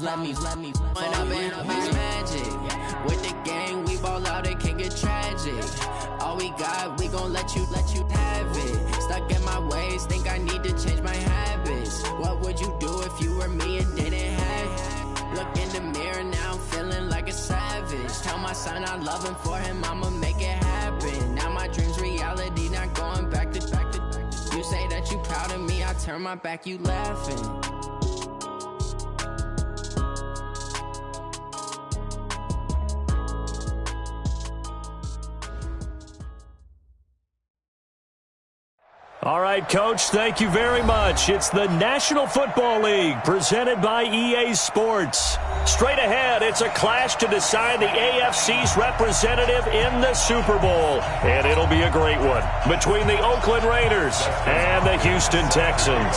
Let me point up in magic. With the gang, we ball out, it can get tragic. All we got, we gon' let you have it. Stuck in my ways, think I need to change my habits. What would you do if you were me and didn't have it? Look in the mirror, now I'm feeling like a savage. Tell my son I love him, for him I'ma make it happen. Now my dream's reality, not going back to. You say that you proud of me, I turn my back, you laughing. All right, Coach, thank you very much. It's the National Football League presented by EA Sports. Straight ahead, it's a clash to decide the AFC's representative in the Super Bowl. And it'll be a great one between the Oakland Raiders and the Houston Texans.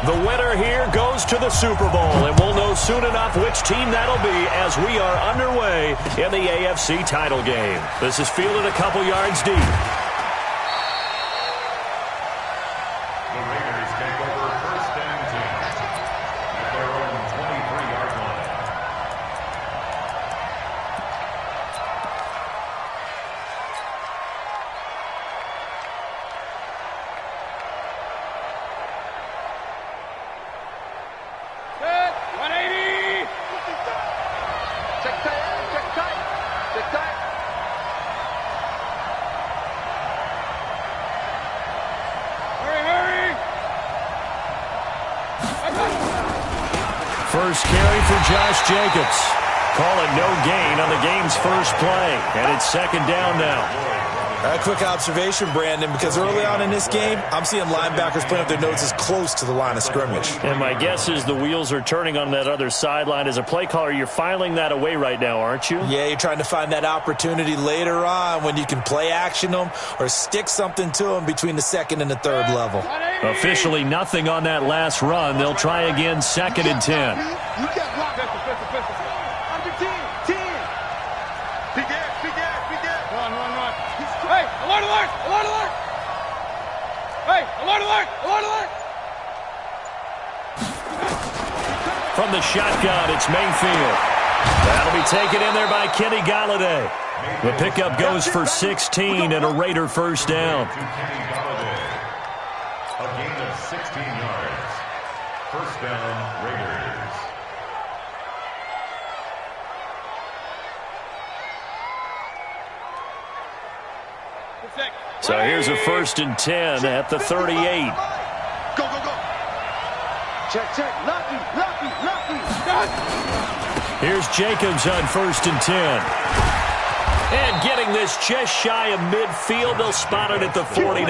The winner here goes to the Super Bowl, and we'll know soon enough which team that'll be as we are underway in the AFC title game. This is fielded a couple yards deep. The Raiders take over first and 10 at their own 23-yard line. First carry for Josh Jacobs. Call it no gain on the game's first play. And it's second down now. A quick observation, Brandon, because early on in this game, I'm seeing linebackers playing with their noses close to the line of scrimmage. And my guess is the wheels are turning on that other sideline. As a play caller, you're filing that away right now, aren't you? Yeah, you're trying to find that opportunity later on when you can play action them or stick something to them between the second and the third level. Officially nothing on that last run. They'll try again, second and 10. You can't block that. Under 10. Run. Hey, alert! Hey, alert! From the shotgun, it's Mayfield. That'll be taken in there by Kenny Golladay. The pickup goes for 16 and a Raider first down. A gain of 16 yards. First down, Raiders. So here's a first and 10 at the 38. Go. Check. Lucky. Here's Jacobs on first and 10. And getting this just shy of midfield, they'll spot it at the 49.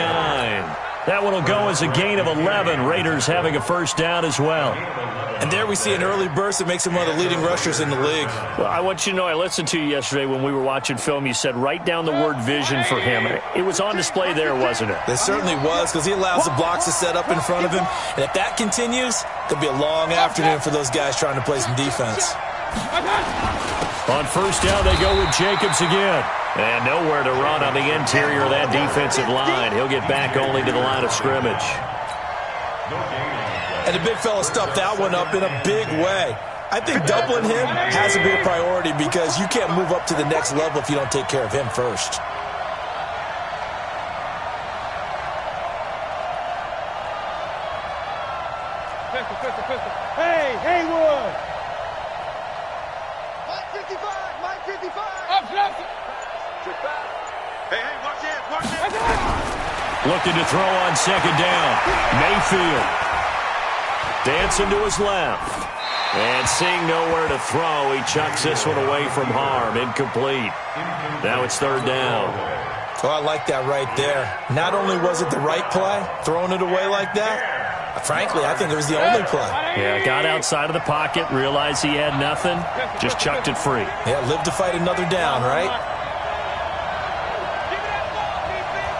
That one will go as a gain of 11. Raiders having a first down as well. And there we see an early burst that makes him one of the leading rushers in the league. Well, I want you to know, I listened to you yesterday when we were watching film. You said write down the word vision for him. It was on display there, wasn't it? It certainly was, because he allows the blocks to set up in front of him. And if that continues, it could be a long afternoon for those guys trying to play some defense. On first down, they go with Jacobs again. And nowhere to run on the interior of that defensive line. He'll get back only to the line of scrimmage. And the big fella stuffed that one up in a big way. I think doubling him has to be a priority because you can't move up to the next level if you don't take care of him first. Hey, Haywood! Mike 55! Up! Hey, watch it! Looking to throw on second down. Mayfield. Dancing to his left. And seeing nowhere to throw, he chucks this one away from harm. Incomplete. Now it's third down. Oh, I like that right there. Not only was it the right play, throwing it away like that, frankly, I think it was the only play. Yeah, got outside of the pocket, realized he had nothing, just chucked it free. Yeah, live to fight another down, right?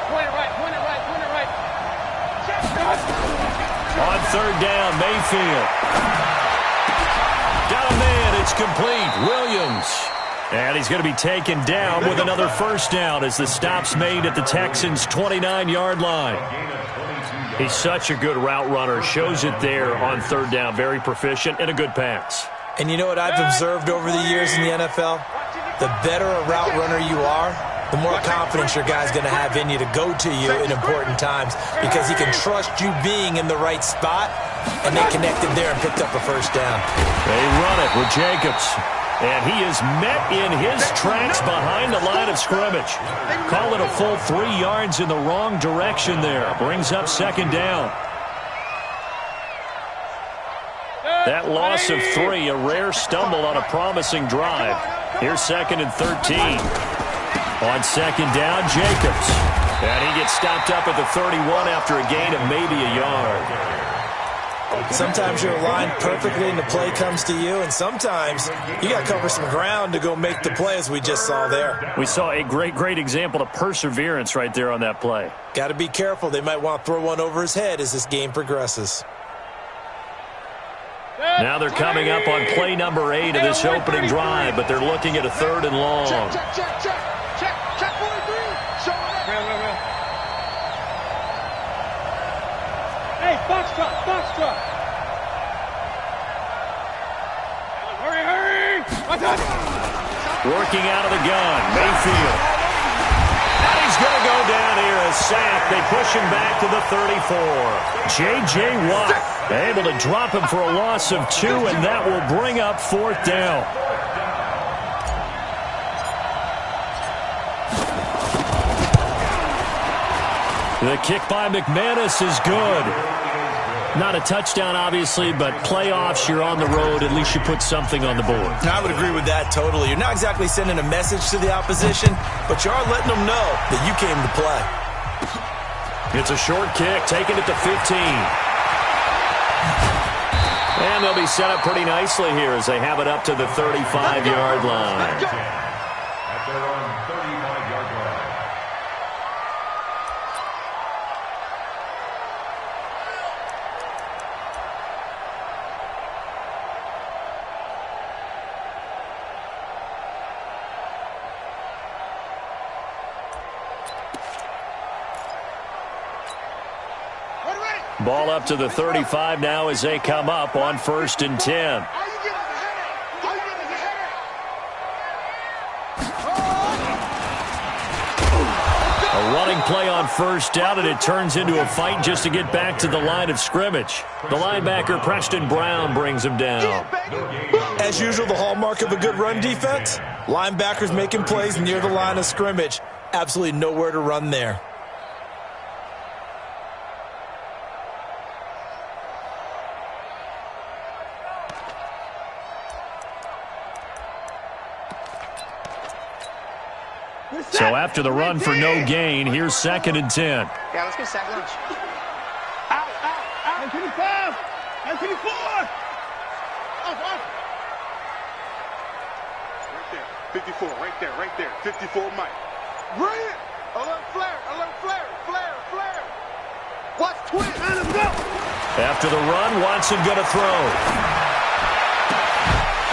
Point it right. On third down, Mayfield. Got a man, it's complete. Williams. And he's going to be taken down with another first down as the stop's made at the Texans' 29-yard line. He's such a good route runner. Shows it there on third down. Very proficient and a good pass. And you know what I've observed over the years in the NFL? The better a route runner you are, the more confidence your guy's going to have in you to go to you in important times because he can trust you being in the right spot, and they connected there and picked up a first down. They run it with Jacobs. And he is met in his tracks behind the line of scrimmage. Call it a full 3 yards in the wrong direction there. Brings up second down. That loss of 3, a rare stumble on a promising drive. Here's second and 13. On second down, Jacobs. And he gets stopped up at the 31 after a gain of maybe a yard. Sometimes you're aligned perfectly and the play comes to you, and sometimes you got to cover some ground to go make the play, as we just saw there. We saw a great example of perseverance right there on that play. Got to be careful. They might want to throw one over his head as this game progresses. Now they're coming up on play number 8 of this opening drive, but they're looking at a 3rd and long. Check 43. Show it. Hey, box truck. Hurry. Working out of the gun, Mayfield. And he's going to go down here, a sack. They push him back to the 34. J.J. Watt able to drop him for a loss of 2, and that will bring up 4th down. The kick by McManus is good. Not a touchdown, obviously, but playoffs, you're on the road. At least you put something on the board. I would agree with that totally. You're not exactly sending a message to the opposition, but you are letting them know that you came to play. It's a short kick, taking it to 15. And they'll be set up pretty nicely here as they have it up to the 35-yard line. At their own 35-yard line. Ball up to the 35 now as they come up on 1st and 10. A running play on 1st down, and it turns into a fight just to get back to the line of scrimmage. The linebacker, Preston Brown, brings him down. As usual, the hallmark of a good run defense, linebackers making plays near the line of scrimmage. Absolutely nowhere to run there. So after the run for no gain, here's 2nd and 10. Yeah, let's get sack lunch. Out. 25. 24. Off. Right there. 54, right there. 54, Mike. Brilliant. Alert flare. Watch twin. Let's go. After the run, Watson going to throw.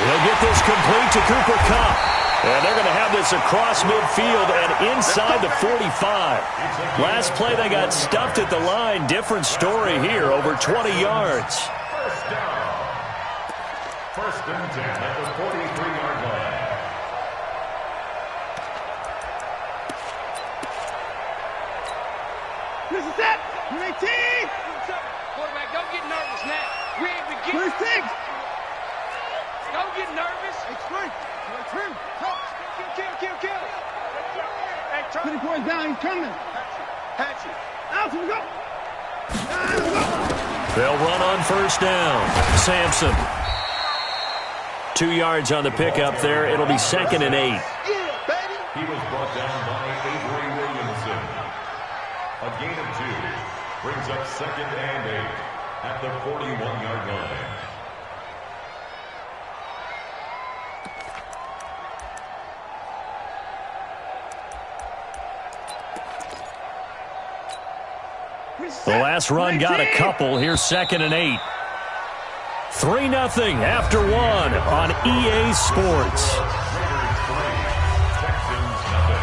He'll get this complete to Cooper Kupp. And they're going to have this across midfield and inside the 45. Last play, they got stuffed at the line. Different story here, over 20 yards. First down. 1st and 10 at the 43-yard line. This is it. 18. Quarterback, don't get nervous now. We ain't beginning. 26. Don't get nervous. Explain. Kill. Hey, 20 points down, he's coming. Hatchet. Out, we go. They'll run on 1st down. Sampson. 2 yards on the pickup there. It'll be 2nd and 8. He was brought down by Avery Williamson. A gain of 2 brings up 2nd and 8 at the 41-yard line. The last run got a couple. Here's 2nd and 8. 3-0 after 1 on EA Sports. Texans 0.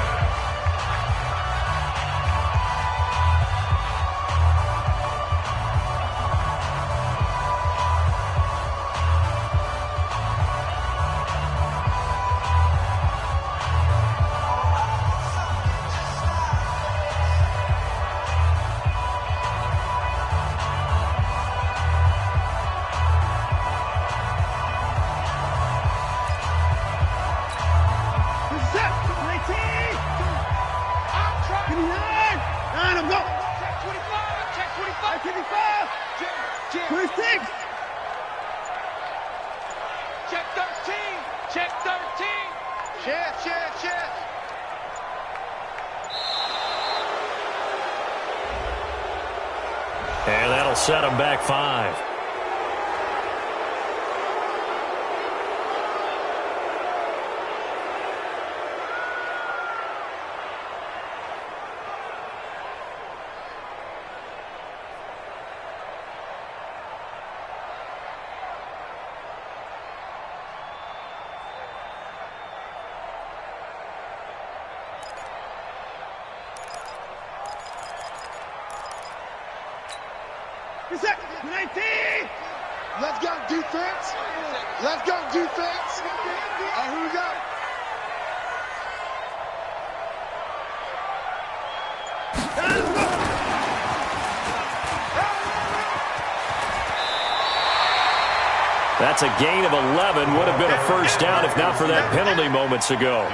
26. Check 13. Check 13. Check. And that'll set him back 5. Let's go defense. Let's go defense. All right, here we go. That's a gain of 11. Would have been a first down if not for that penalty moments ago.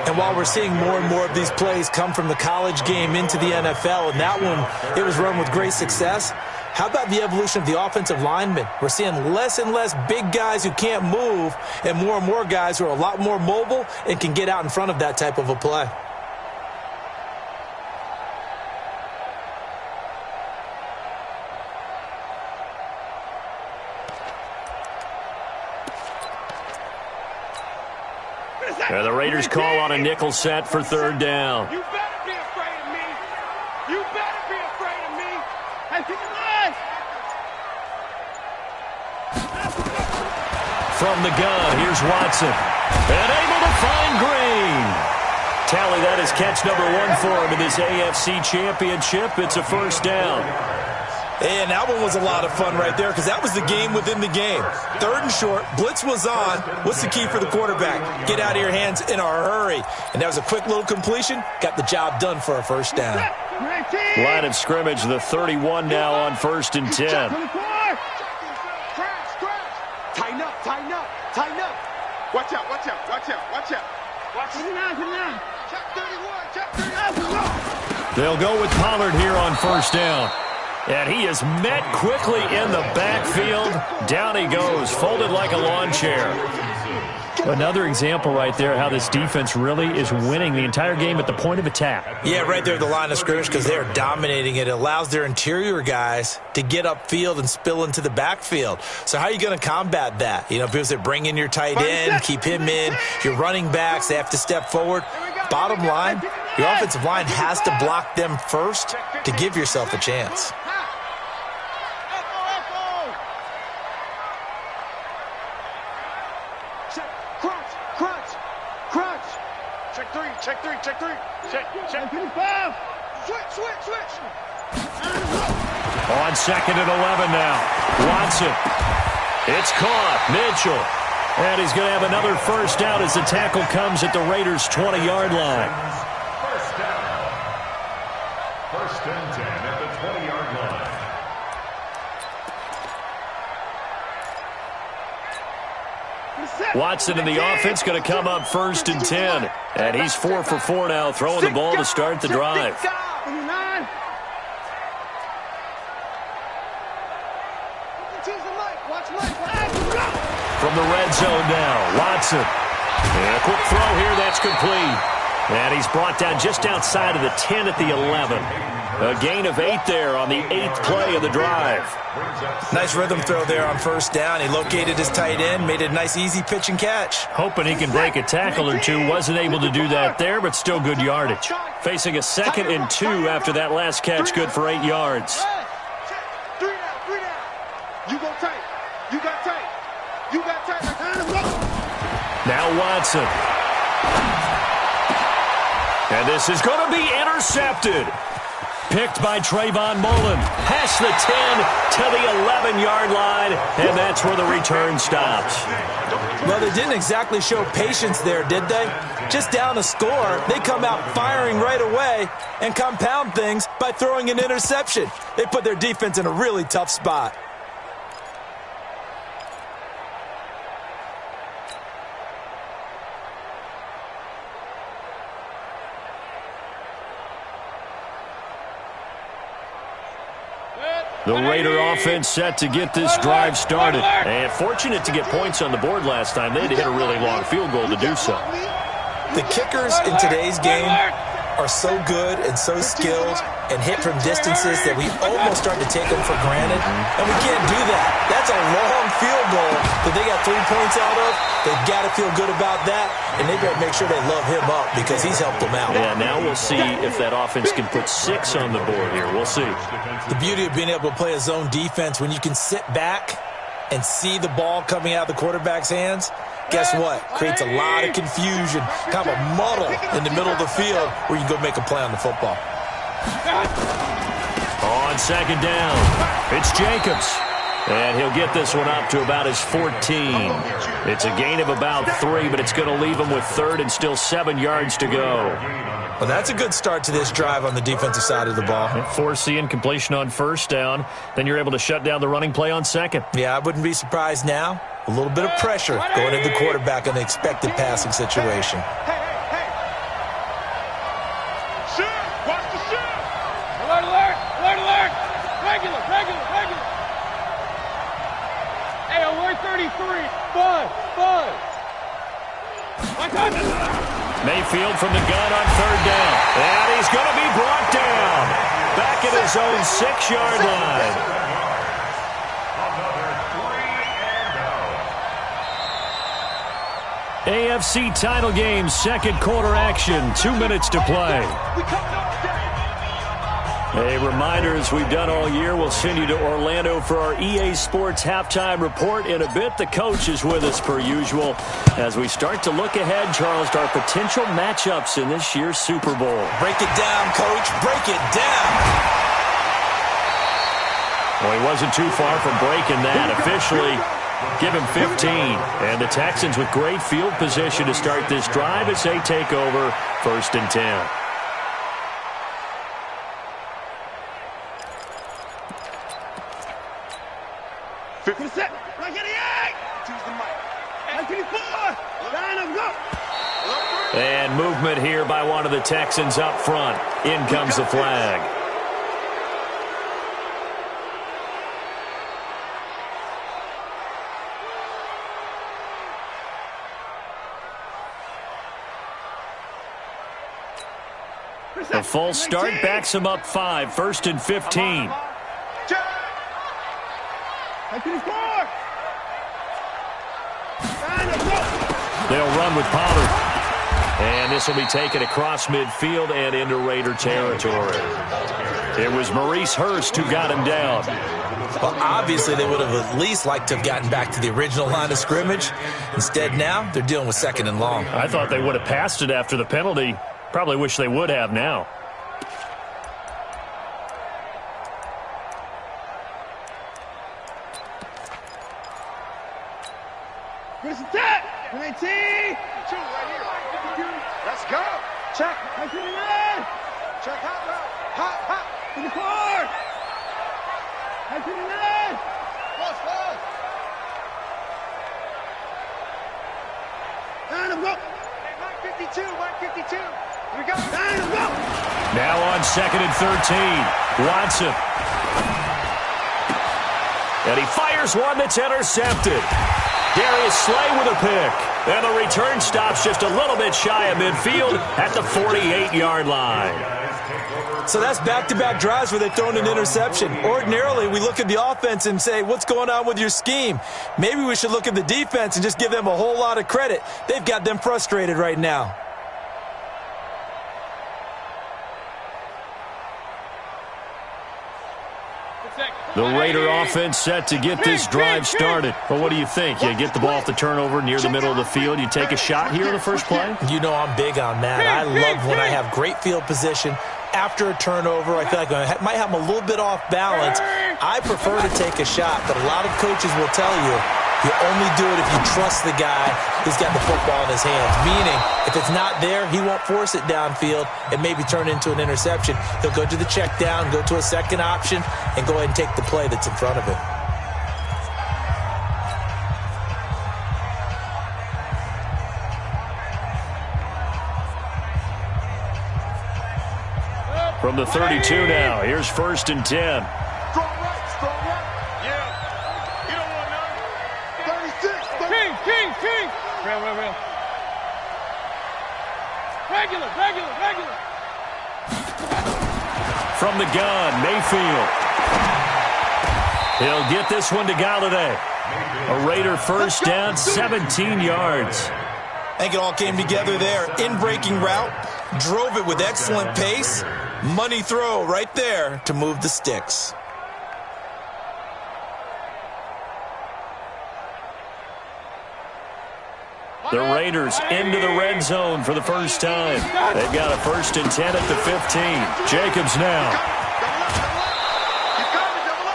And while we're seeing more and more of these plays come from the college game into the NFL, and that one, it was run with great success, how about the evolution of the offensive linemen? We're seeing less and less big guys who can't move and more guys who are a lot more mobile and can get out in front of that type of a play. And the Raiders call on a nickel set for third down. You better be afraid of me. You better be afraid of me. Hey, pick him up. From the gun, here's Watson. And able to find Green. Tally, that is catch number 1 for him in this AFC Championship. It's a first down. And that one was a lot of fun right there because that was the game within the game. Third and short, blitz was on. What's the key for the quarterback? Get out of your hands in a hurry. And that was a quick little completion. Got the job done for a first down. Line of scrimmage, the 31 now on 1st and 10. Tighten up. Watch out. Check 31. They'll go with Pollard here on first down. And he is met quickly in the backfield. Down he goes, folded like a lawn chair. Another example right there how this defense really is winning the entire game at the point of attack. Yeah, right there at the line of scrimmage because they're dominating it. It allows their interior guys to get upfield and spill into the backfield. So how are you going to combat that? You know, because they bring in your tight end, keep him in. Your running backs, they have to step forward. Bottom line, your offensive line has to block them first to give yourself a chance. Check three. Check 55. Switch. On 2nd and 11 now. Watson. It's caught. Mitchell. And he's going to have another first down as the tackle comes at the Raiders' 20-yard line. First and 10 at the 20-yard line. Watson in the offense going to come up 1st and 10. And he's 4 for 4 now, throwing the ball to start the drive. From the red zone now, Watson. And a quick throw here, that's complete. And he's brought down just outside of the 10 at the 11. A gain of 8 there on the 8th play of the drive. Nice rhythm throw there on first down. He located his tight end, made a nice easy pitch and catch. Hoping he can break a tackle or two. Wasn't able to do that there, but still good yardage. Facing a 2nd and 2 after that last catch, good for 8 yards. 3 down. You go tight. You got tight. Now Watson. And this is going to be intercepted. Picked by Trayvon Mullen. Past the 10 to the 11-yard line, and that's where the return stops. Well, they didn't exactly show patience there, did they? Just down a score, they come out firing right away and compound things by throwing an interception. They put their defense in a really tough spot. Good. The Raider offense set to get this drive started. And fortunate to get points on the board last time. They had to hit a really long field goal to do so. The kickers in today's game are so good and so skilled and hit from distances that we almost start to take them for granted. And we can't do that. That's a long field goal that they got 3 points out of. They've got to feel good about that, and they better make sure they love him up because he's helped them out. Yeah, now we'll see if that offense can put 6 on the board here. We'll see. The beauty of being able to play a zone defense, when you can sit back and see the ball coming out of the quarterback's hands, guess what? Creates a lot of confusion, kind of a muddle in the middle of the field where you can go make a play on the football. On second down, it's Jacobs. And he'll get this one up to about his 14. It's a gain of about 3, but it's going to leave him with 3rd and still 7 yards to go. Well, that's a good start to this drive on the defensive side of the ball. Forcing incompletion on first down. Then you're able to shut down the running play on second. Yeah, I wouldn't be surprised now. A little bit of pressure going into the quarterback in an expected passing situation. Hey. Shoot! Watch the shoot! Alert! Regular! Hey, alert 33! Five! Mayfield from the gun on third down. And he's going to be brought down. Back at his own 6-yard line. AFC title game, second quarter action. 2 minutes to play. A reminder, as we've done all year, we'll send you to Orlando for our EA Sports halftime report in a bit. The coach is with us per usual as we start to look ahead, Charles, to our potential matchups in this year's Super Bowl. Break it down, Coach. Break it down. Well, he wasn't too far from breaking that. Officially, give him 15. And the Texans with great field position to start this drive as they take over 1st and 10. And movement here by one of the Texans up front. In comes the flag. A false start backs him up 5. 1st and 15. They'll run with Pollard. And this will be taken across midfield and into Raider territory. It was Maurice Hurst who got him down. Well, obviously they would have at least liked to have gotten back to the original line of scrimmage. Instead now, they're dealing with 2nd and long. I thought they would have passed it after the penalty. Probably wish they would have now. Let's go. Check. Check hot. To the car. Head to the net. Close. And I'm go. Mark 52. Here we go. And I'm go. Now on 2nd and 13. Watson. And he fires one that's intercepted. Darius Slay with a pick. And the return stops just a little bit shy of midfield at the 48-yard line. So that's back-to-back drives where they've thrown an interception. Ordinarily, we look at the offense and say, what's going on with your scheme? Maybe we should look at the defense and just give them a whole lot of credit. They've got them frustrated right now. The Raider offense set to get this drive started. Well, what do you think? You get the ball off the turnover near the middle of the field. You take a shot here in the first play? You know I'm big on that. I love when I have great field position. After a turnover, I feel like I might have them a little bit off balance. I prefer to take a shot, but a lot of coaches will tell you, you only do it if you trust the guy who's got the football in his hands. Meaning, if it's not there, he won't force it downfield and maybe turn it into an interception. He'll go to the check down, go to a second option, and go ahead and take the play that's in front of him. From the 32 now, here's 1st and 10. Real. Regular. From the gun, Mayfield. He'll get this one to Galladay. A Raider first down, 17 yards. I think it all came together there. In-breaking route, drove it with excellent pace. Money throw right there to move the sticks. The Raiders into the red zone for the first time. They've got a 1st and 10 at the 15. Jacobs now.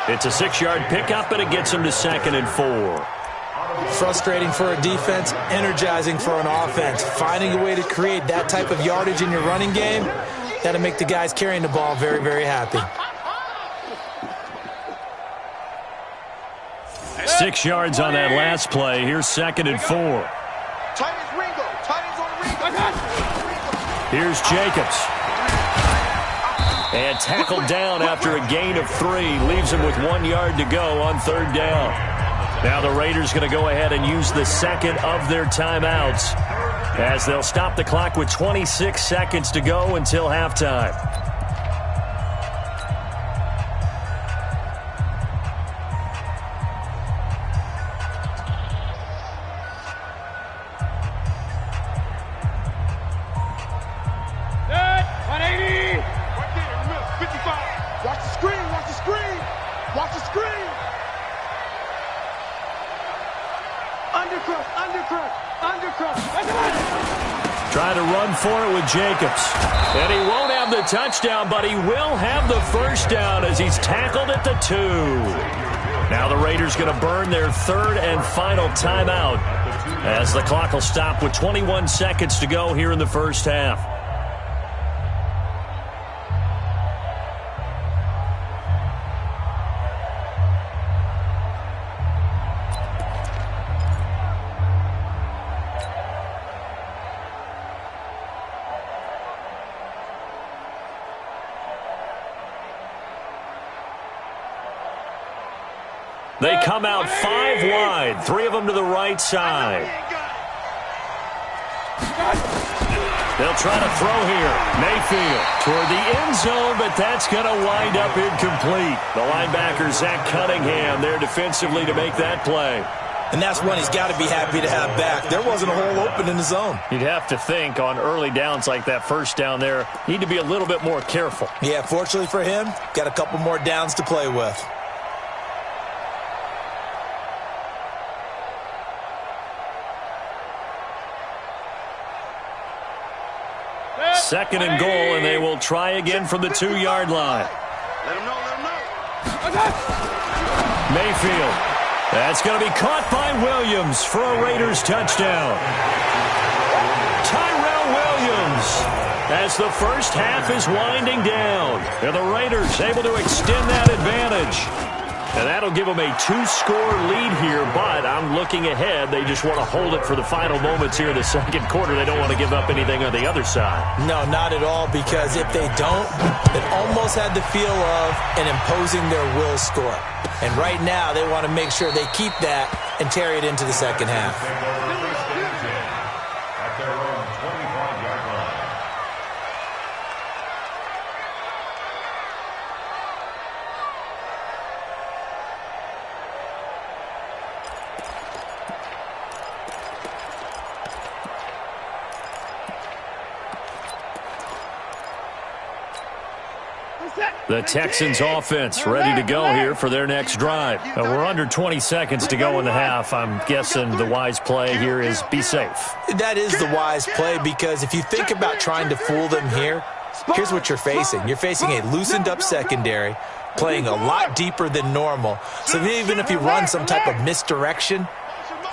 It's a 6-yard pickup, and it gets him to 2nd and 4. Frustrating for a defense, energizing for an offense. Finding a way to create that type of yardage in your running game, that'll make the guys carrying the ball very, very happy. 6 yards on that last play. Here's 2nd and 4. Here's Jacobs. And tackled down after a gain of 3. Leaves him with 1 yard to go on 3rd down. Now the Raiders going to go ahead and use the second of their timeouts as they'll stop the clock with 26 seconds to go until halftime. Trying to run for it with Jacobs. And he won't have the touchdown, but he will have the first down as he's tackled at the 2. Now the Raiders going to burn their 3rd and final timeout as the clock will stop with 21 seconds to go here in the first half. They come out 5 wide, 3 of them to the right side. They'll try to throw here. Mayfield toward the end zone, but that's going to wind up incomplete. The linebacker, Zach Cunningham, there defensively to make that play. And that's one he's got to be happy to have back. There wasn't a hole open in the zone. You'd have to think on early downs like that first down there, need to be a little bit more careful. Yeah, fortunately for him, got a couple more downs to play with. 2nd and goal, and they will try again from the 2-yard line. Let him know. Mayfield. That's going to be caught by Williams for a Raiders touchdown. Tyrell Williams as the first half is winding down. And the Raiders able to extend that advantage. And that'll give them a 2-score lead here, but I'm looking ahead. They just want to hold it for the final moments here in the 2nd quarter. They don't want to give up anything on the other side. No, not at all, because if they don't, it almost had the feel of an imposing their will score. And right now, they want to make sure they keep that and carry it into the 2nd half. At their own 25-yard line. The Texans offense ready to go here for their next drive. We're under 20 seconds to go in the half. I'm guessing the wise play here is be safe. That is the wise play, because if you think about trying to fool them here, here's what you're facing. You're facing a loosened up secondary, playing a lot deeper than normal. So even if you run some type of misdirection,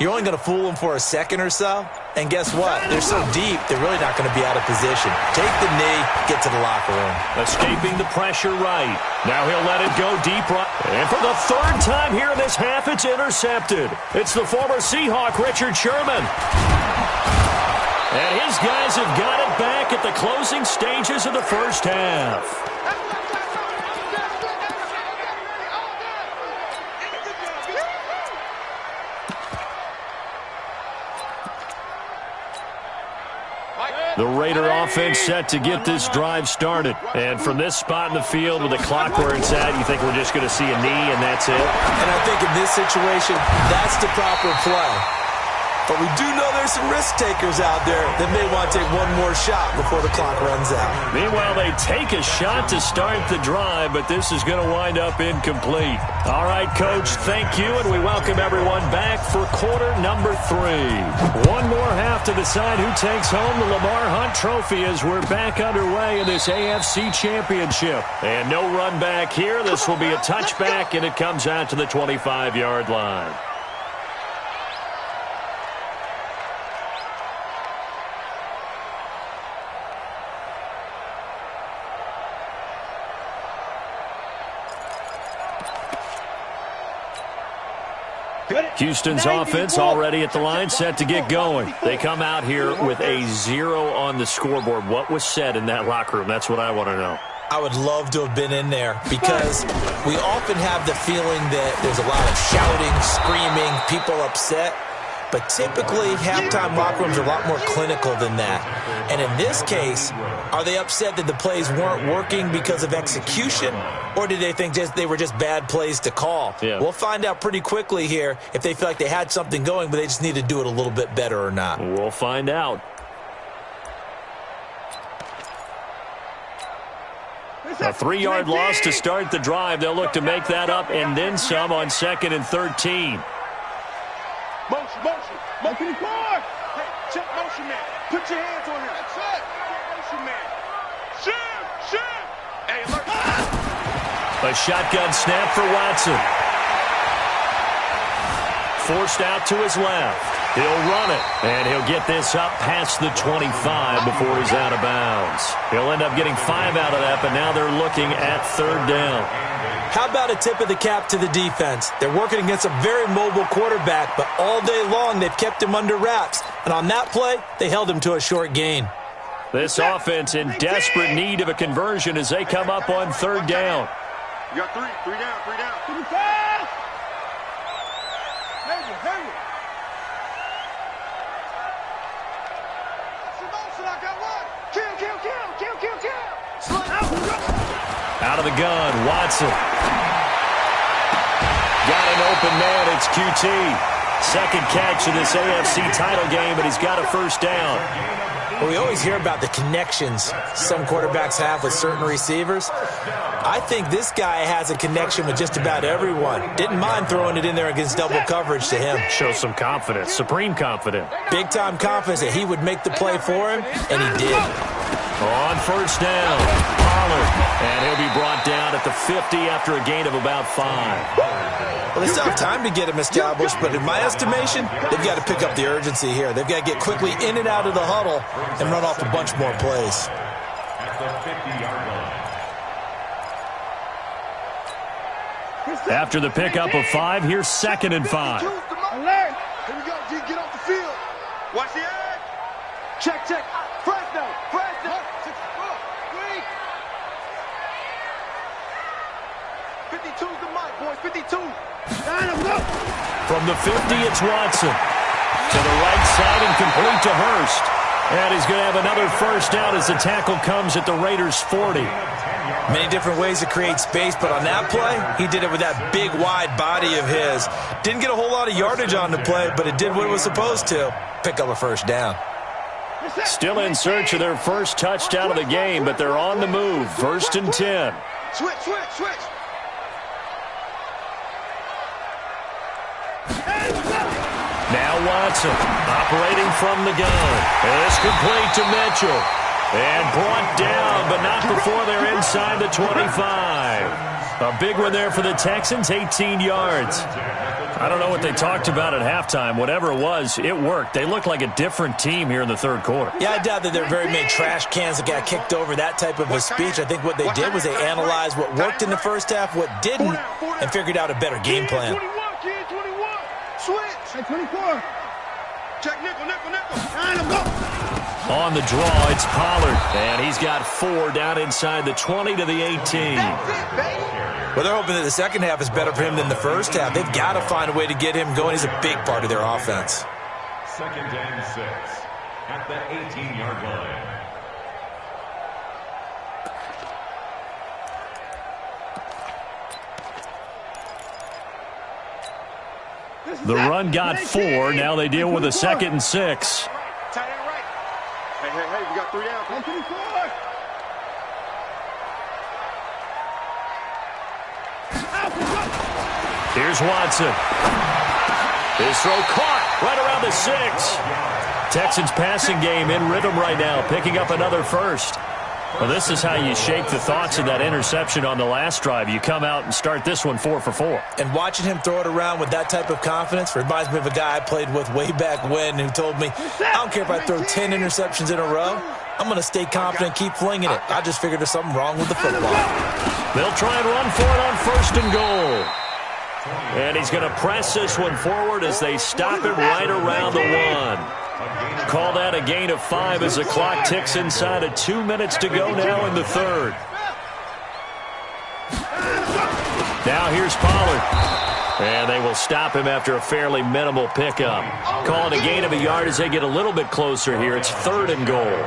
you're only going to fool them for a second or so. And guess what? They're so deep, they're really not going to be out of position. Take the knee, get to the locker room. Escaping the pressure right. Now he'll let it go deep right. And for the 3rd time here in this half, it's intercepted. It's the former Seahawk, Richard Sherman. And his guys have got it back at the closing stages of the first half. The Raider offense set to get this drive started. And from this spot in the field with the clock where it's at, you think we're just going to see a knee and that's it? And I think in this situation, that's the proper play. But we do know there's some risk takers out there that may want to take one more shot before the clock runs out. Meanwhile, they take a shot to start the drive, but this is going to wind up incomplete. All right, Coach, thank you, and we welcome everyone back for quarter number 3. One more half to decide who takes home the Lamar Hunt Trophy as we're back underway in this AFC Championship. And no run back here. This will be a touchback, and it comes out to the 25-yard line. Houston's offense already at the line, set to get going. They come out here with a 0 on the scoreboard. What was said in that locker room? That's what I want to know. I would love to have been in there because we often have the feeling that there's a lot of shouting, screaming, people upset. But typically, halftime locker rooms are a lot more clinical than that. And in this case, are they upset that the plays weren't working because of execution? Or did they think they were just bad plays to call? Yeah. We'll find out pretty quickly here if they feel like they had something going, but they just need to do it a little bit better or not. We'll find out. A 3-yard loss to start the drive. They'll look to make that up and then some on 2nd and 13. Motion. Hey, check motion man. Put your hands on him. That's it. Motion man. Shoot. Hey, alert. A shotgun snap for Watson. Forced out to his left. He'll run it, and he'll get this up past the 25 before he's out of bounds. He'll end up getting 5 out of that, but now they're looking at 3rd down. How about a tip of the cap to the defense? They're working against a very mobile quarterback, but all day long they've kept him under wraps. And on that play, they held him to a short gain. This offense in desperate need of a conversion as they come up on 3rd down. You got 3 down. 25! Hurry. I got one. Kill. Out of the gun, Watson. Got an open man, it's QT. Second catch of this AFC title game, but he's got a 1st down. Well, we always hear about the connections some quarterbacks have with certain receivers. I think this guy has a connection with just about everyone. Didn't mind throwing it in there against double coverage to him. Shows some confidence, supreme confidence. Big-time confidence that he would make the play for him, and he did. On 1st down, Pollard, and he'll be brought down at the 50 after a gain of about 5. Well, they still have time to get him established, but in my estimation, they've got to pick up the urgency here. They've got to get quickly in and out of the huddle and run off a bunch more plays. At the 50-yard line. After the pickup of 5, here's 2nd and 5. Alert! Here we go, G. Get off the field. Watch the edge. Check. Fresno. 52's the mic, boys. 52. From the 50, it's Watson. To the right side and complete to Hurst. And he's going to have another 1st down as the tackle comes at the Raiders' 40. Many different ways to create space, but on that play, he did it with that big, wide body of his. Didn't get a whole lot of yardage on the play, but it did what it was supposed to. Pick up a 1st down. Still in search of their 1st touchdown of the game, but they're on the move. 1st and 10. Switch. Now Watson operating from the gun. It's complete to Mitchell. And brought down, but not before they're inside the 25. A big one there for the Texans, 18 yards. I don't know what they talked about at halftime. Whatever it was, it worked. They look like a different team here in the 3rd quarter. Yeah, I doubt that there are very many trash cans that got kicked over, that type of a speech. I think what they did was they analyzed what worked in the 1st half, what didn't, and figured out a better game plan. 21. Switch. Hey, 24. Check nickel. On the draw, it's Pollard. And he's got 4 down inside the 20 to the 18. That's it, baby. Well, they're hoping that the second half is better for him than the 1st half. They've got to find a way to get him going. He's a big part of their offense. 2nd and 6. at the 18-yard line. The run got 4. Now they deal with a 2nd and 6. Tight end right. Hey, we got 3 out. 124. Here's Watson. His throw caught right around the 6. Texans passing game in rhythm right now, picking up another first. Well, this is how you shape the thoughts of that interception on the last drive. You come out and start this one 4 for 4. And watching him throw it around with that type of confidence reminds me of a guy I played with way back when who told me, I don't care if I throw 10 interceptions in a row. I'm going to stay confident, keep flinging it. I just figured there's something wrong with the football. They'll try and run for it on 1st and goal. And he's going to press this one forward as they stop him right around the 1. Call that a gain of 5 as the clock ticks inside of 2 minutes to go now in the 3rd. Now here's Pollard. And they will stop him after a fairly minimal pickup. Calling a gain of a yard as they get a little bit closer here. It's 3rd and goal.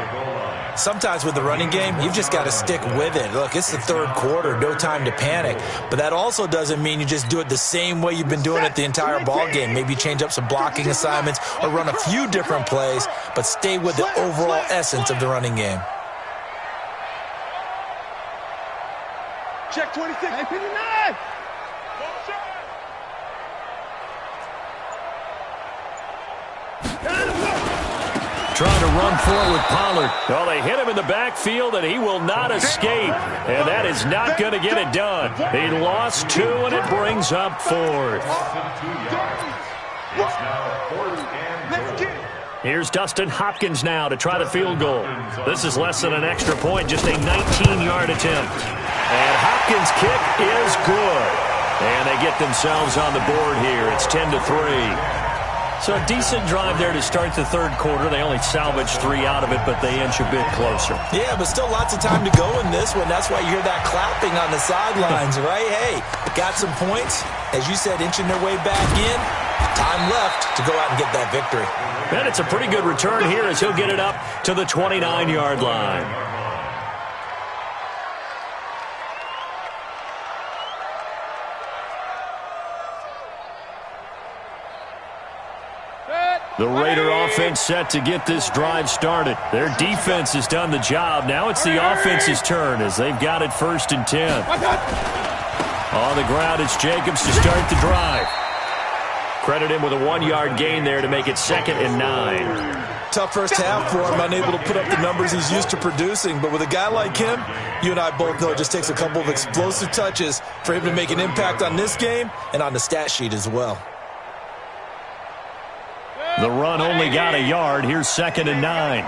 Sometimes with the running game, you've just got to stick with it. Look, it's the 3rd quarter, no time to panic. But that also doesn't mean you just do it the same way you've been doing it the entire ball game. Maybe change up some blocking assignments or run a few different plays, but stay with the overall essence of the running game. Check 26. 59. Trying to run for it with Pollard. Well, they hit him in the backfield, and he will not escape. And that is not going to get it done. He lost 2, and it brings up 4th. Here's Dustin Hopkins now to try the field goal. This is less than an extra point, just a 19-yard attempt. And Hopkins' kick is good. And they get themselves on the board here. It's 10-3. So a decent drive there to start the 3rd quarter. They only salvaged 3 out of it, but they inch a bit closer. Yeah, but still lots of time to go in this one. That's why you hear that clapping on the sidelines, right? Hey, got some points. As you said, inching their way back in. Time left to go out and get that victory. And it's a pretty good return here as he'll get it up to the 29-yard line. The Raider offense set to get this drive started. Their defense has done the job. Now it's the offense's turn as they've got it 1st and 10. On the ground, it's Jacobs to start the drive. Credit him with a 1-yard gain there to make it 2nd and 9. Tough first half for him, unable to put up the numbers he's used to producing. But with a guy like him, you and I both know it just takes a couple of explosive touches for him to make an impact on this game and on the stat sheet as well. The run only got a yard. Here's 2nd and 9.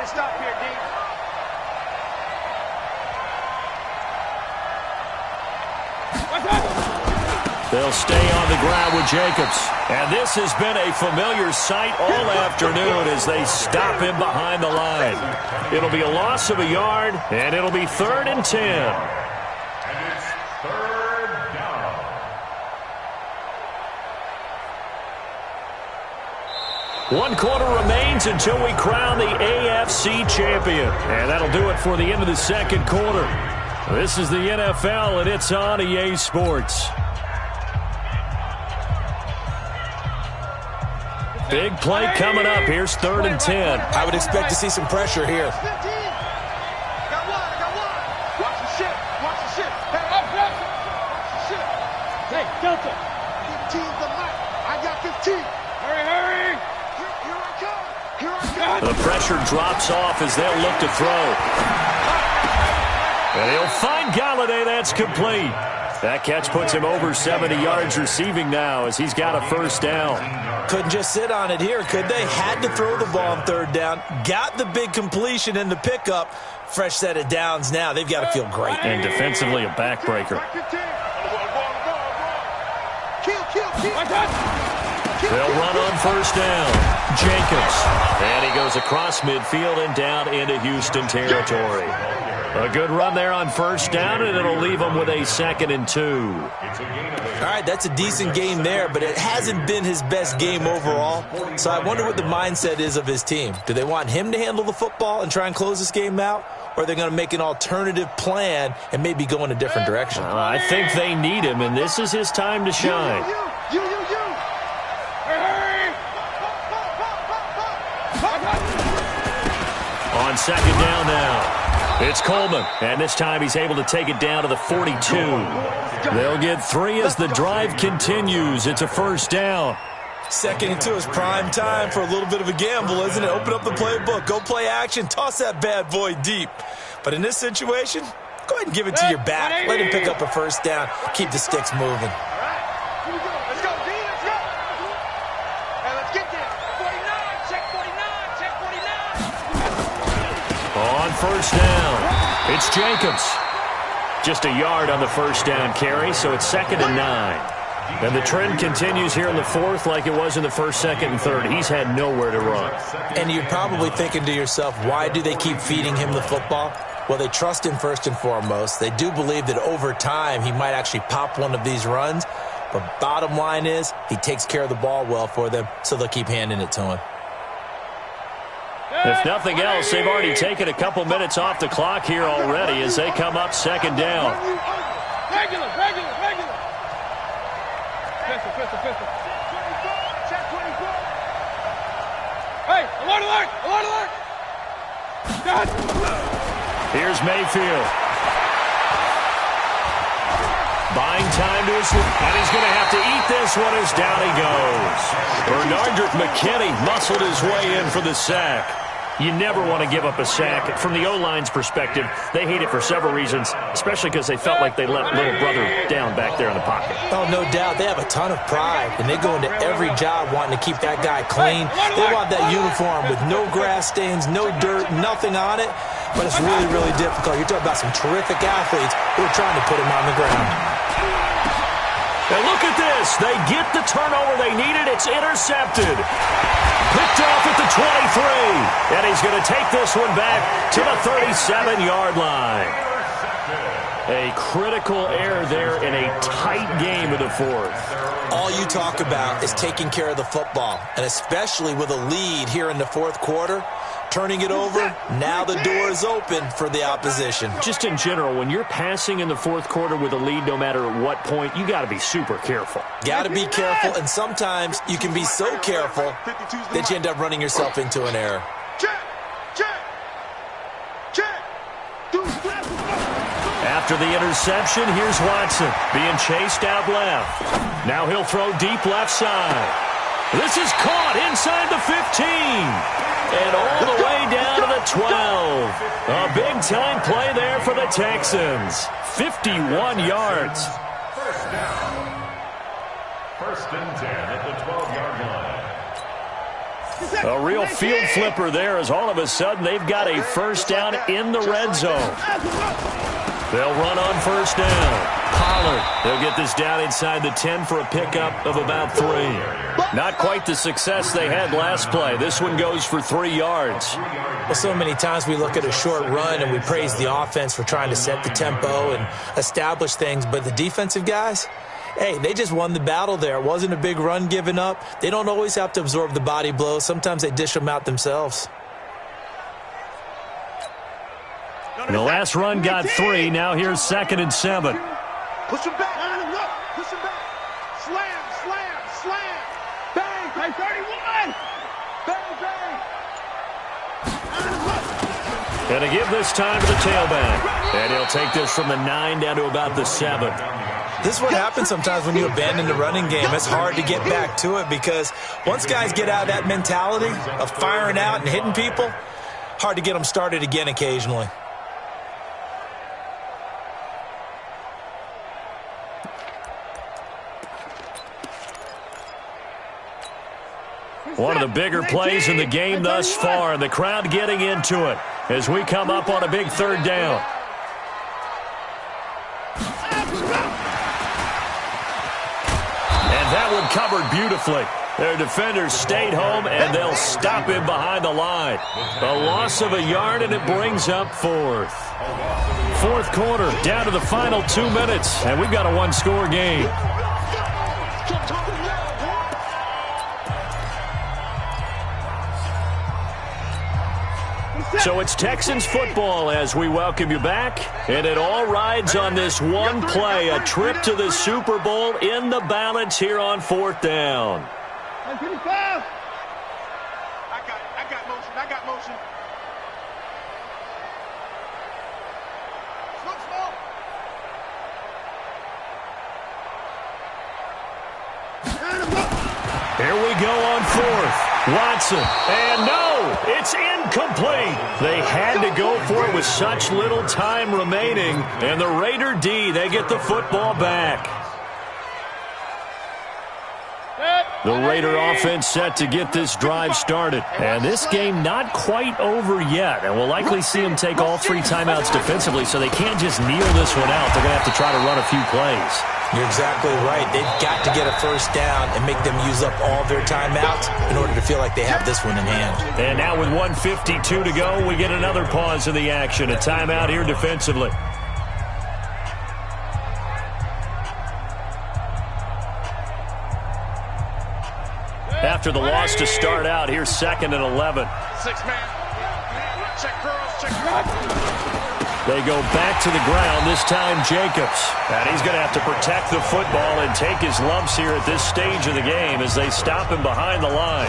They'll stay on the ground with Jacobs. And this has been a familiar sight all afternoon as they stop him behind the line. It'll be a loss of a yard, and it'll be 3rd and 10. And it's 3rd down. One quarter remains until we crown the AFC champion. And that'll do it for the end of the 2nd quarter. This is the NFL, and it's on EA Sports. Big play coming up. Here's 3rd and 10. I would expect to see some pressure here. Got one. Watch the shit. Hey, up. Watch the shit. Hey, Delta. 15 the mic. I got 15. Hurry. Here I come. The pressure drops off as they'll look to throw. And he'll find Galladay. That's complete. That catch puts him over 70 yards receiving now as he's got a 1st down. Couldn't just sit on it here, could they? Had to throw the ball on 3rd down. Got the big completion in the pickup. Fresh set of downs now. They've got to feel great. And defensively, a backbreaker. They'll run on 1st down. Jacobs. And he goes across midfield and down into Houston territory. A good run there on first down, and it'll leave them with a 2nd and 2. All right, that's a decent game there, but it hasn't been his best game overall. So I wonder what the mindset is of his team. Do they want him to handle the football and try and close this game out? Or are they going to make an alternative plan and maybe go in a different direction? I think they need him, and this is his time to shine. On 2nd down now. It's Coleman, and this time he's able to take it down to the 42. They'll get 3 as the drive continues. It's a 1st down. 2nd and 2 is prime time for a little bit of a gamble, isn't it? Open up the playbook, go play action, toss that bad boy deep. But in this situation, go ahead and give it to your back. Let him pick up a 1st down, keep the sticks moving. Let's go, D, let's go. Hey, let's get there. 49, check 49, check 49. On 1st down, it's Jacobs. Just a yard on the 1st down carry, so it's 2nd and 9. And the trend continues here in the 4th like it was in the 1st, 2nd, and 3rd. He's had nowhere to run. And you're probably thinking to yourself, why do they keep feeding him the football? Well, they trust him first and foremost. They do believe that over time he might actually pop one of these runs. But bottom line is he takes care of the ball well for them, so they'll keep handing it to him. If nothing else, they've already taken a couple minutes off the clock here already as they come up 2nd down. Regular. Pistol. Check 24. Hey, alert! God. Here's Mayfield. Buying time to his, and he's going to have to eat this one as down he goes. Bernardrick McKinney muscled his way in for the sack. You never want to give up a sack. From the O-line's perspective, they hate it for several reasons, especially because they felt like they let little brother down back there in the pocket. Oh, no doubt. They have a ton of pride, and they go into every job wanting to keep that guy clean. They want that uniform with no grass stains, no dirt, nothing on it. But it's really, really difficult. You're talking about some terrific athletes who are trying to put him on the ground. And look at this. They get the turnover they needed. It's intercepted. Picked off at the 23. And he's going to take this one back to the 37-yard line. A critical error there in a tight game of the 4th. All you talk about is taking care of the football, and especially with a lead here in the 4th quarter. Turning it over, now the door is open for the opposition. Just in general, when you're passing in the 4th quarter with a lead, no matter at what point, you got to be super careful. Got to be careful, and sometimes you can be so careful that you end up running yourself into an error. After the interception, here's Watson being chased out left. Now he'll throw deep left side. This is caught inside the 15. And all the way down to the 12. A big-time play there for the Texans. 51 yards. First down. 1st and 10 at the 12-yard line. A real field flipper there as all of a sudden they've got a 1st down in the red zone. They'll run on 1st down. Pollard, they'll get this down inside the 10 for a pickup of about 3. Not quite the success they had last play. This one goes for 3 yards. Well, so many times we look at a short run and we praise the offense for trying to set the tempo and establish things, but the defensive guys, hey, they just won the battle there. It wasn't a big run given up. They don't always have to absorb the body blows. Sometimes they dish them out themselves. And the last run got 3. Now here's 2nd and 7. Push him back. Push him back. Slam. Bang. Hey, 31. Bang. And to give this time to the tailback. And he'll take this from the 9 down to about the 7. This is what happens sometimes when you abandon the running game. It's hard to get back to it because once guys get out of that mentality of firing out and hitting people, hard to get them started again occasionally. One of the bigger plays in the game thus far, and the crowd getting into it as we come up on a big 3rd down. And that one covered beautifully. Their defenders stayed home, and they'll stop him behind the line. A loss of a yard, and it brings up fourth. Fourth quarter, down to the final 2 minutes, and we've got a one-score game. So it's Texans football as we welcome you back, and it all rides on this one play, a trip to the Super Bowl in the balance here on fourth down. I got motion. Here we go on fourth. Watson, and no, it's incomplete. They had to go for it with such little time remaining, and the Raider D, they get the football back. The Raider offense set to get this drive started. And this game not quite over yet. And we'll likely see them take all 3 timeouts defensively, so they can't just kneel this one out. They're going to have to try to run a few plays. You're exactly right. They've got to get a first down and make them use up all their timeouts in order to feel like they have this one in hand. And now with 1:52 to go, we get another pause in the action. A timeout here defensively. After the loss to start out, here's 2nd and 11. 6-man. Check girls, check girls. They go back to the ground, this time Jacobs. And he's going to have to protect the football and take his lumps here at this stage of the game as they stop him behind the line.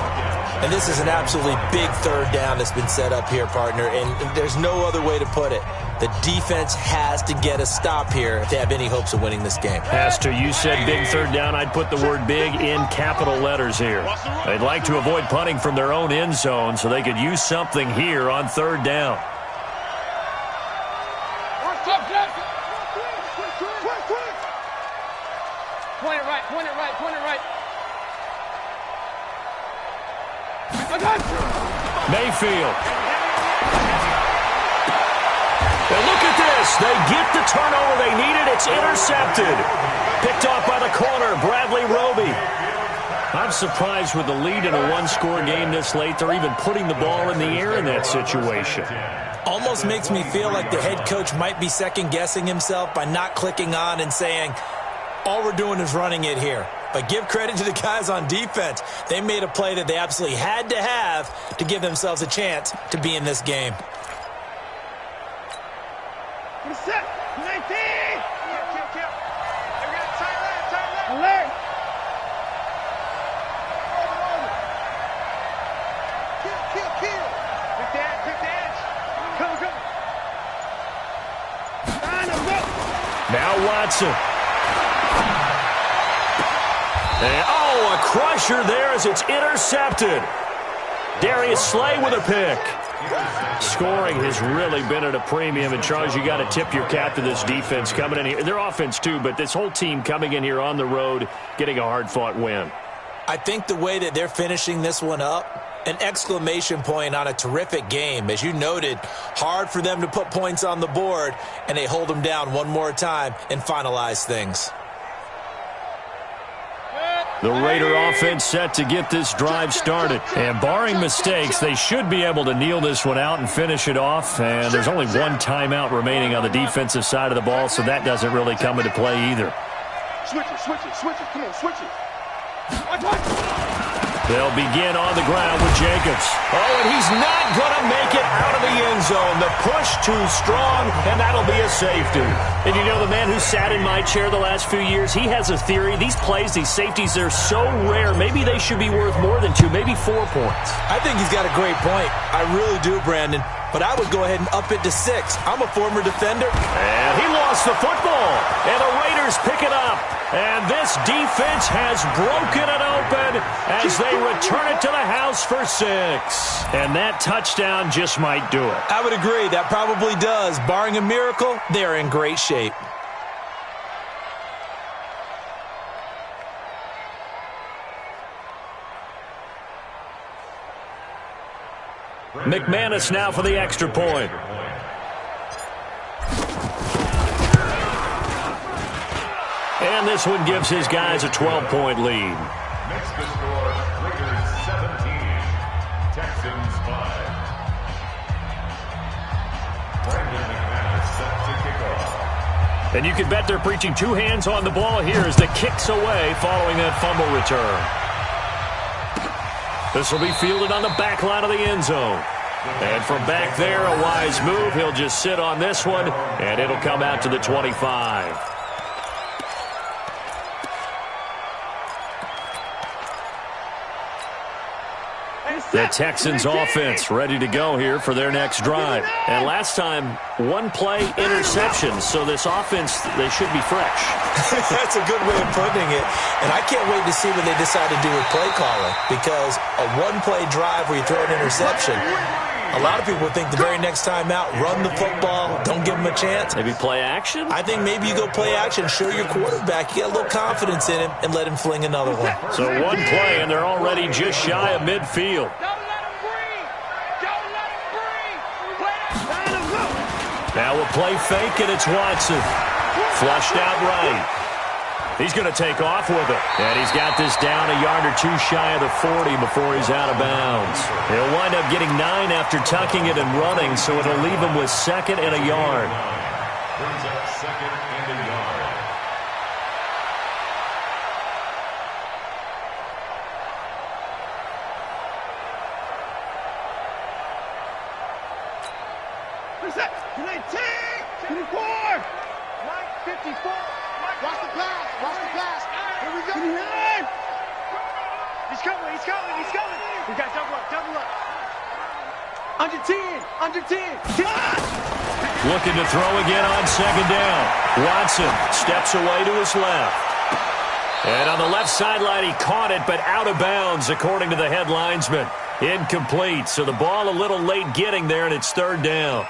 And this is an absolutely big third down that's been set up here, partner, and there's no other way to put it. The defense has to get a stop here if they have any hopes of winning this game. Pastor, you said big third down. I'd put the word big in capital letters here. They'd like to avoid punting from their own end zone so they could use something here on third down. Point it right. Mayfield. And look at this. They get the turnover they needed. It's intercepted. Picked off by the corner, Bradley Roby. I'm surprised with the lead in a one-score game this late. They're even putting the ball in the air in that situation. Almost makes me feel like the head coach might be second-guessing himself by not clicking on and saying, all we're doing is running it here. But give credit to the guys on defense. They made a play that they absolutely had to have to give themselves a chance to be in this game. Set. 19. Kill. Alert. Kill. Pick the edge. Come. Now Watson. And, a crusher there as it's intercepted. Darius Slay with a pick. Scoring has really been at a premium. And, Charles, you got to tip your cap to this defense coming in here. Their offense, too, but this whole team coming in here on the road, getting a hard-fought win. I think the way that they're finishing this one up, an exclamation point on a terrific game. As you noted, hard for them to put points on the board, and they hold them down one more time and finalize things. The Raider offense set to get this drive started. And barring mistakes, they should be able to kneel this one out and finish it off. And there's only one timeout remaining on the defensive side of the ball, so that doesn't really come into play either. Switch it. Come on, switch it. They'll begin on the ground with Jacobs. And he's not going to make it out of the end zone. The push too strong, and that'll be a safety. And you know, the man who sat in my chair the last few years, he has a theory. These plays, these safeties, they're so rare. Maybe they should be worth more than 2, maybe 4 points. I think he's got a great point. I really do, Brandon. But I would go ahead and up it to 6. I'm a former defender. And he lost the football. And the Raiders pick it up. And this defense has broken it open as they return it to the house for 6. And that touchdown just might do it. I would agree. That probably does. Barring a miracle, they're in great shape. McManus now for the extra point. And this one gives his guys a 12-point lead. Makes the score Raiders 17, Texans 5. Brandon McManus set to kick off. And you can bet they're preaching two hands on the ball here as the kick's away following that fumble return. This will be fielded on the back line of the end zone. And from back there, a wise move. He'll just sit on this one, and it'll come out to the 25. The Texans offense ready to go here for their next drive. And last time, one play interception, so this offense, they should be fresh. That's a good way of putting it. And I can't wait to see what they decide to do with play calling, because a one-play drive where you throw an interception, a lot of people think the very next time out, run the football, don't give them a chance. Maybe play action? I think maybe you go play action, show your quarterback, you get a little confidence in him, and let him fling another one. So one play, and they're already just shy of midfield. Now a play fake, and it's Watson. Flushed out right. He's going to take off with it. And he's got this down a yard or two shy of the 40 before he's out of bounds. He'll wind up getting 9 after tucking it and running, so it'll leave him with 2nd and a yard. Brings up 2nd and a yard. What's that? 19, 24, 54. Watch the pass. Watch the pass. Here we go. He's coming. He's coming. He's coming. We got double up. Double up. Under 10. Under 10. 10. Looking to throw again on 2nd down. Watson steps away to his left. And on the left sideline, he caught it, but out of bounds, according to the head linesman. Incomplete. So the ball a little late getting there, and it's 3rd down.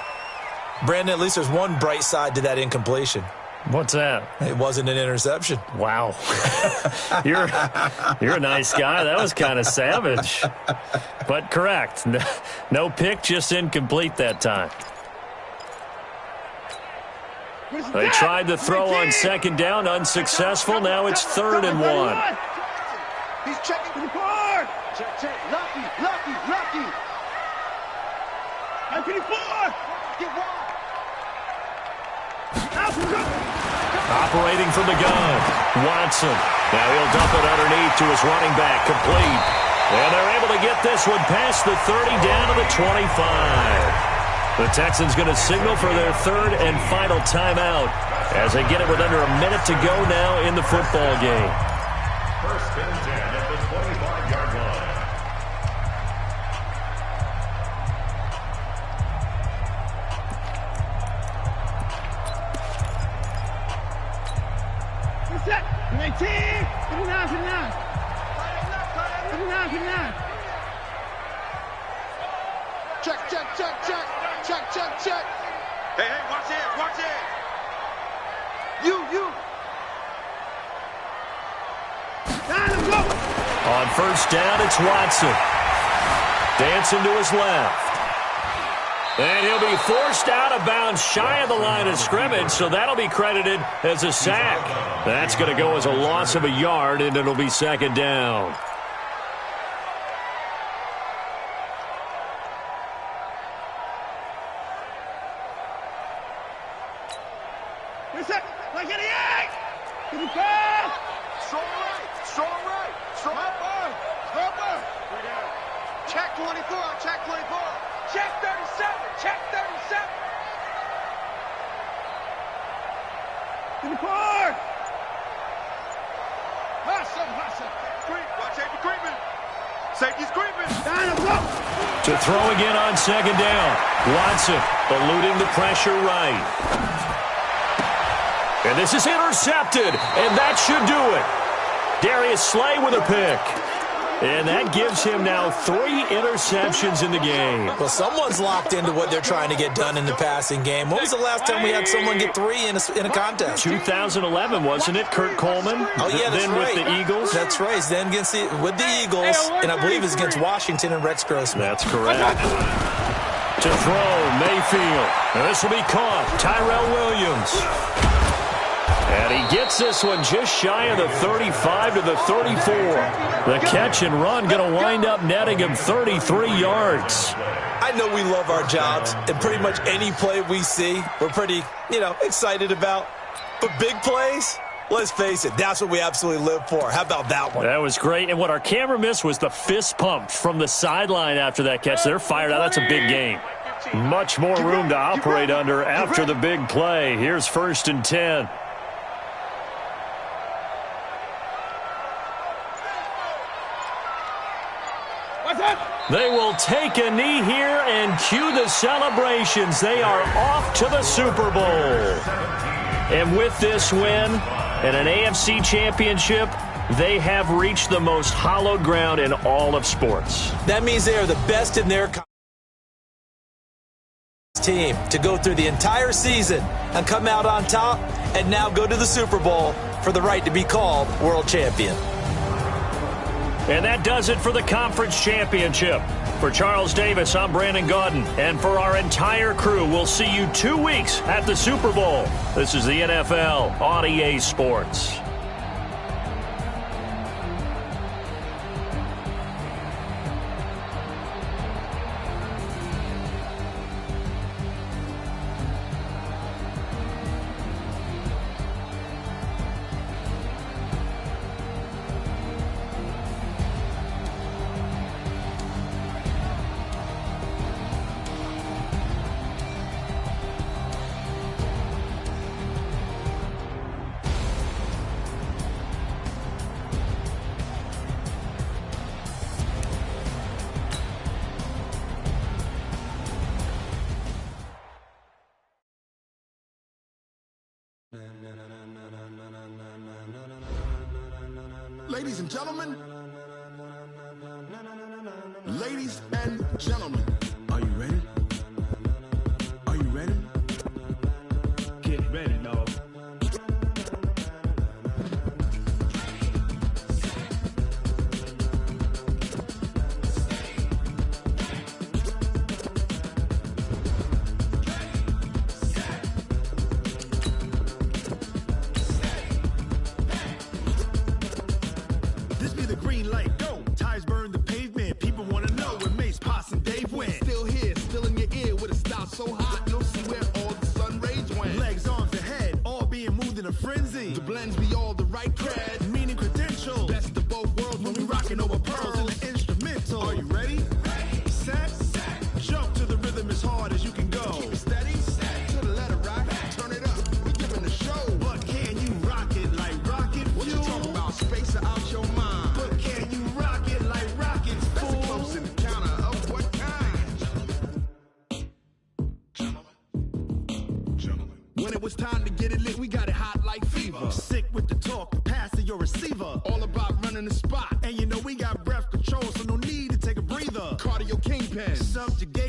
Brandon, at least there's one bright side to that incompletion. What's that? It wasn't an interception. Wow. You're a nice guy. That was kind of savage. But correct. No pick, just incomplete that time. They tried to throw on 2nd down, unsuccessful. Now it's 3rd and 1. He's checking for the card. Check, check. Lucky, lucky, lucky. 924. Get one. Operating from the gun, Watson. Now he'll dump it underneath to his running back, complete. And they're able to get this one past the 30 down to the 25. The Texans going to signal for their 3rd and final timeout as they get it with under a minute to go now in the football game. 1st and 10 at the 25-yard line. What's that? 19, 59, 59. 59, 59. Check, check, check, check. Check, check, check. Hey, hey, watch it, watch it. You. Go. On 1st down, it's Watson. Dancing to his left. And he'll be forced out of bounds shy of the line of scrimmage, so that'll be credited as a sack. That's going to go as a loss of a yard, and it'll be 2nd down. Like any egg. Give it back. Strong right. Strong right. Strong right. Hopper. Check 24. Check 24. Check 37. Check 37. Give it forward. Hustle. Watch safety creeping. Safety's creeping. To throw again on 2nd down. Watson eluding the pressure right. And this is intercepted, and that should do it. Darius Slay with a pick. And that gives him now 3 interceptions in the game. Well, someone's locked into what they're trying to get done in the passing game. When was the last time we had someone get 3 in a contest? 2011, wasn't it? Kurt Coleman? Oh, yeah, that's then right. with the Eagles? That's right. Then with the Eagles, and I believe it's against Washington and Rex Grossman. That's correct. To throw, Mayfield. And this will be caught. Tyrell Williams. And he gets this one just shy of the 35 to the 34. The catch and run going to wind up netting him 33 yards. I know we love our jobs, and pretty much any play we see, we're pretty, excited about. But big plays, let's face it, that's what we absolutely live for. How about that one? That was great. And what our camera missed was the fist pump from the sideline after that catch. They're fired out. That's a big game. Much more room to operate under after the big play. Here's 1st and 10. They will take a knee here and cue the celebrations. They are off to the Super Bowl. And with this win and an AFC championship, they have reached the most hallowed ground in all of sports. That means they are the best in their team to go through the entire season and come out on top and now go to the Super Bowl for the right to be called world champion. And that does it for the conference championship. For Charles Davis, I'm Brandon Gaudin. And for our entire crew, we'll see you 2 weeks at the Super Bowl. This is the NFL on EA Sports. Ladies and gentlemen, are you ready? Are you ready? Get ready, dog. This be the green light, go. Tires burn the pavement. People want to know where Mace, Poss, and Dave went. Still here, still in your ear with a style so hot. No see where all the sun rays went. Legs, arms, and head, all being moved in a frenzy. The blends be all the right cred, meaning credentials. Best of both worlds when we rocking over pearls in the instrumental. Are you ready? Set, jump to the rhythm as hard as you can go. Keep it steady, to the letter rock. Turn it up, we giving the show. But can you rock it like rocket fuel? What you talking about? Space out your mind. But can you rock it like rockets, fool? That's a close encounter of what kind? Gentlemen. When it was time to get it lit, we got it hot like fever. Sick with the talk, pass to your receiver. All about running the spot. And you know we got breath control, so no need to take a breather. Cardio kingpin, subjugate